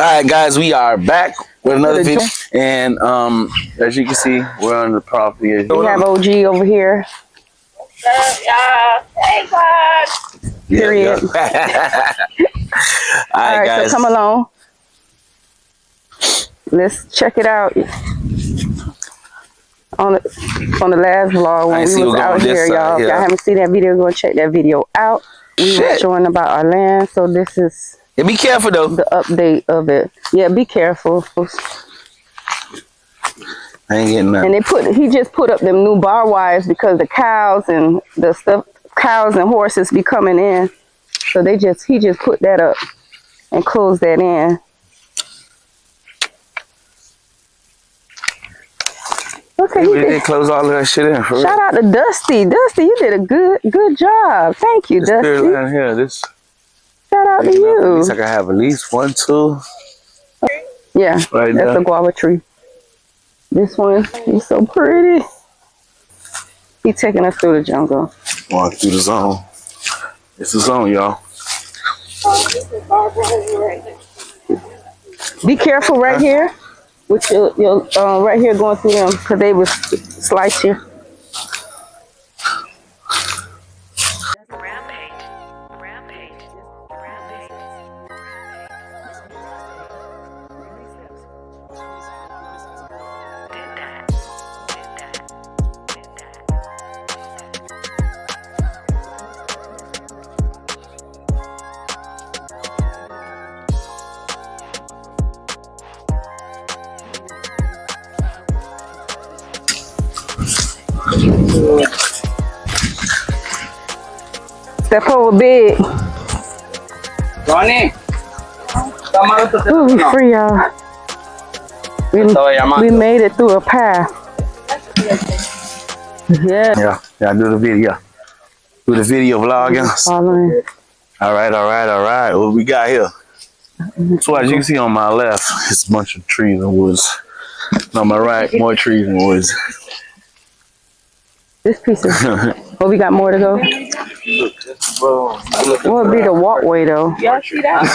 Alright guys, we are back with another video, and as you can see, we're on the property. We have OG over here. Hey, class. Period. Yeah. Alright guys, so come along. Let's check it out. On the last vlog when we was out here, y'all. If y'all haven't seen that video, go and check that video out. We were showing about our land, so this is be careful though. The update of it. Yeah, be careful. I ain't getting nothing. And he just put up them new bar wires because the cows and horses be coming in. So he just put that up and closed that in. Okay, he did close all of that shit in. For shout out to Dusty. Dusty, you did a good job. Thank you, Dusty. Here, shout out to you. At least I can have at least 1, 2. Yeah, right that's a guava tree. This one, he's so pretty. He's taking us through the jungle. Walk through the zone. It's the zone, y'all. Be careful right here. With your right here going through them, because they will slice you. Step over big. Ronnie. Ooh, we free, y'all. We made it through a path. Yeah. Yeah, do the video. Do the video vlogging. All right. What we got here? So as you can see on my left, it's a bunch of trees and woods. And on my right, more trees and woods. This piece is. Well, we got more to go. What would be the walkway though? Y'all see that?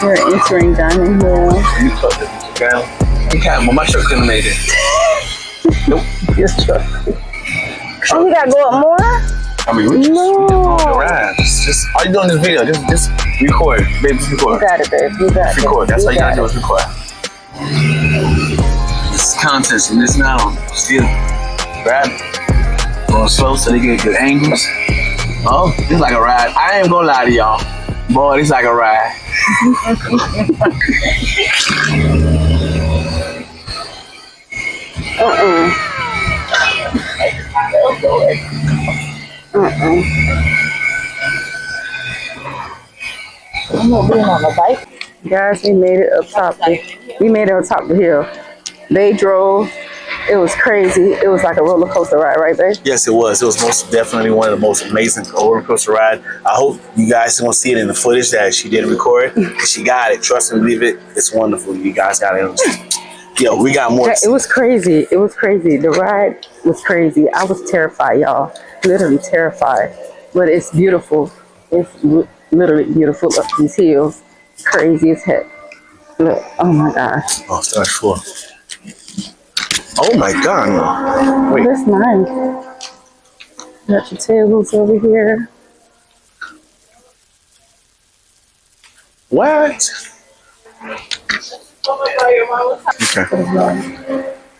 We're entering Diamond Hill. Well, my truck couldn't have made it. Nope. This truck. Oh, we gotta go up more? I mean, we just ride. Just all you doing in this video, just record, baby, just record. You got it, babe. You got it. Record. That's all you gotta do is record. This is contest in this now. Still grab, going slow so they get good angles. Oh, it's like a ride. I ain't gonna lie to y'all, boy. It's like a ride. I'm not being on the bike. Guys, we made it up top. We made it on top of the hill. They drove. It was crazy. It was like a roller coaster ride, right, babe? Yes, it was. It was most definitely one of the most amazing roller coaster ride. I hope you guys can see it in the footage that she did record. She got it. Trust me, believe it. It's wonderful. You guys got it. Yo, we got more. It was crazy. It was crazy. The ride was crazy. I was terrified, y'all. Literally terrified. But it's beautiful. It's literally beautiful up these hills. Crazy as heck. Look. Oh my gosh. Oh, stage 4. Oh my God. Wait. That's nice. Got your tables over here. What? Okay.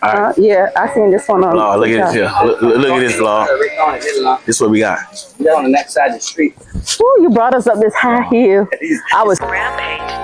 Right. Yeah, I seen this one on. Oh, look at this here. Look at this vlog. This is what we got. They're on the next side of the street. Ooh, you brought us up this high hill. I was. Rampage.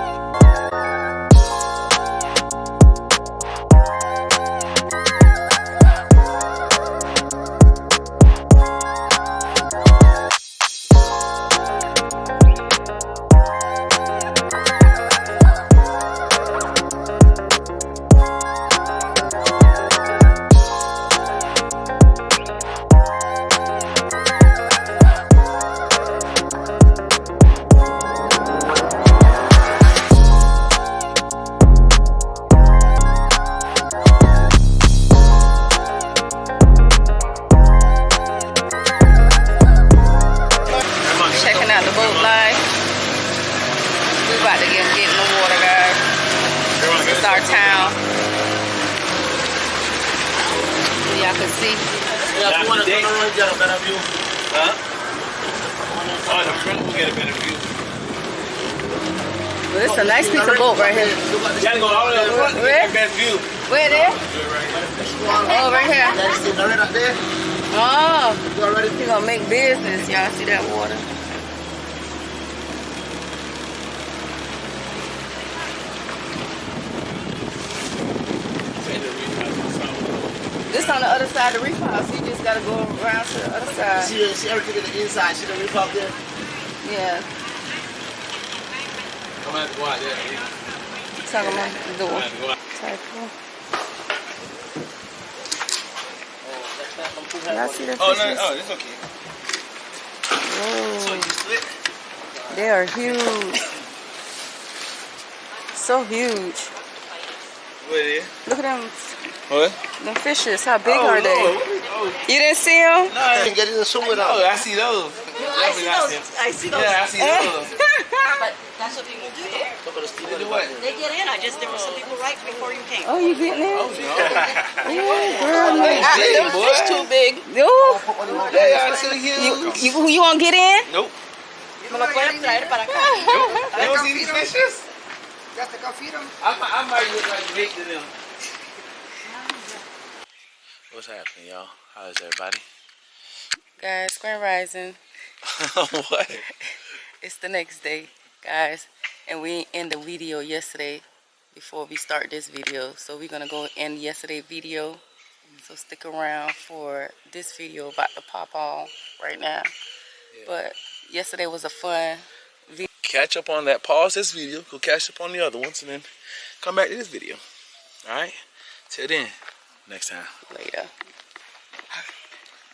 see them getting the water, guys. This is our town. So y'all can see. Yeah, you want to come around, get a better view. Huh? Oh, the front will get a better view. Well, it's a nice piece of boat right here. You gotta go all the way to the front to get the best view. Where it is? Oh, right here. Oh, you're gonna make business. Y'all see that water? This on the other side of the reef house. You just gotta go around to the other side. See everything in the inside. See the reef out there? Yeah. I'm gonna have to go out there. Talking about the door. Type of. Y'all see the fishes? Oh, no, oh, it's okay. Whoa. So you split? They are huge. So huge. What it is? Look at them. What? Them fishes. How big are they? Oh, You didn't see them? no, I You can get in the swim with oh, them. I see those. I see those. I see those. Yeah, I see those. But that's what people do. They do what? They get in. There were some people right before you came. Oh, you getting in? Oh, no. Yeah, girl. Big, Them boy. fish too big. Yo. They are too huge. You want to get in? Nope. Me lo pueden traer para acá. You don't see these fishes? Ya te can feed them. I might look like bait to them. What's happening, y'all? How's everybody? Guys, Grand Rising. What? It's the next day, guys. And we ended the video yesterday before we start this video. So we're going to go end yesterday's video. So stick around for this video about to pop on right now. Yeah. But yesterday was a fun video. Catch up on that. Pause this video. Go catch up on the other ones and then come back to this video. Alright? Till then. Next time. Later.